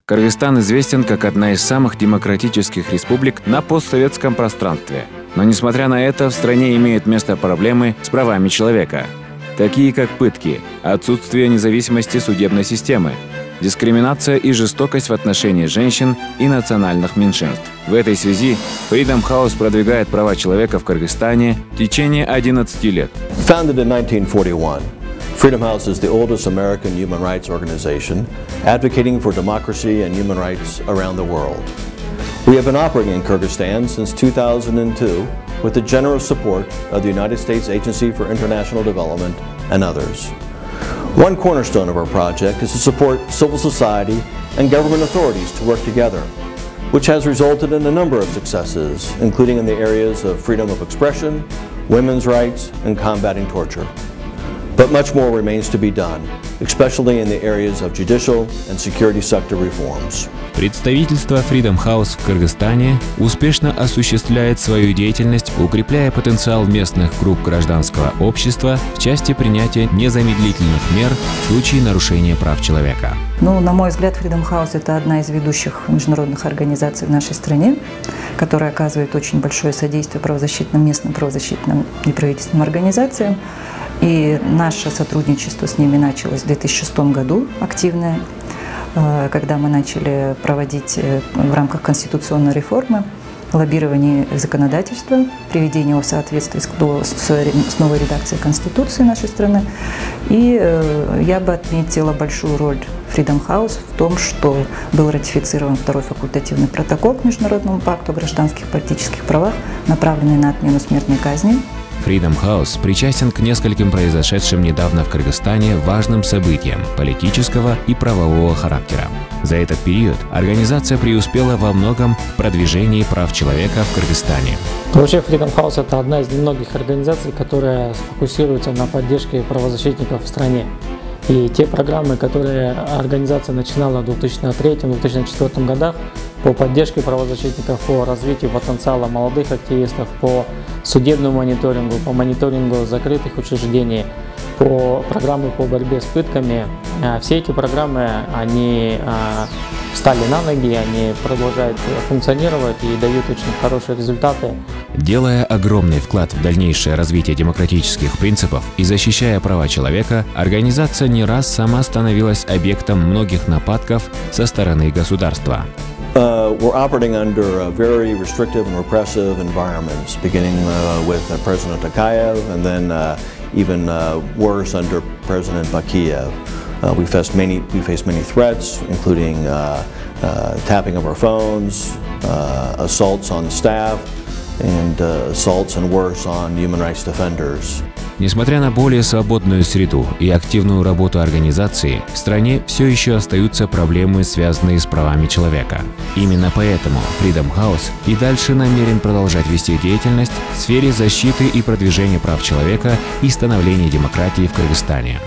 Кыргызстан известен как одна из самых демократических республик на постсоветском пространстве. Но несмотря на это, в стране имеют место проблемы с правами человека, такие как пытки, отсутствие независимости судебной системы, дискриминация и жестокость в отношении женщин и национальных меньшинств. В этой связи Freedom House продвигает права человека в Кыргызстане в течение 11 лет. Founded in 1941, Freedom House is the oldest American human rights organization advocating for democracy and human rights around the world. We have been operating in Kyrgyzstan since 2002 with the generous support of the United States Agency for International Development and others. One cornerstone of our project is to support civil society and government authorities to work together, which has resulted in a number of successes, including in the areas of freedom of expression, women's rights, and combating torture. But much more remains to be done, especially in the areas of judicial and security sector reforms. Представительство Freedom House в Кыргызстане успешно осуществляет свою деятельность, укрепляя потенциал местных групп гражданского общества в части принятия незамедлительных мер в случае нарушения прав человека. На мой взгляд, Freedom House – это одна из ведущих международных организаций в нашей стране, которая оказывает очень большое содействие местным правозащитным неправительственным организациям. И наше сотрудничество с ними началось в 2006 году, активное, когда мы начали проводить в рамках конституционной реформы лоббирование законодательства, приведение его в соответствие с новой редакцией Конституции нашей страны. И я бы отметила большую роль Freedom House в том, что был ратифицирован второй факультативный протокол к Международному пакту о гражданских и политических правах, направленный на отмену смертной казни. Freedom House причастен к нескольким произошедшим недавно в Кыргызстане важным событиям политического и правового характера. За этот период организация преуспела во многом в продвижении прав человека в Кыргызстане. Вообще Freedom House – это одна из немногих организаций, которая фокусируется на поддержке правозащитников в стране. И те программы, которые организация начинала в 2003-2004 годах по поддержке правозащитников, по развитию потенциала молодых активистов, по судебному мониторингу, по мониторингу закрытых учреждений, по программе по борьбе с пытками, все эти программы, они встали на ноги, они продолжают функционировать и дают очень хорошие результаты. Делая огромный вклад в дальнейшее развитие демократических принципов и защищая права человека, организация не раз сама становилась объектом многих нападков со стороны государства. We're operating under very restrictive and repressive environments, beginning with President Akayev and then even worse under President Bakiyev. We faced many threats, including tapping of our phones, assaults on staff, and assaults and worse on human rights defenders. Несмотря на более свободную среду и активную работу организации, в стране все еще остаются проблемы, связанные с правами человека. Именно поэтому Freedom House и дальше намерен продолжать вести деятельность в сфере защиты и продвижения прав человека и становления демократии в Кыргызстане.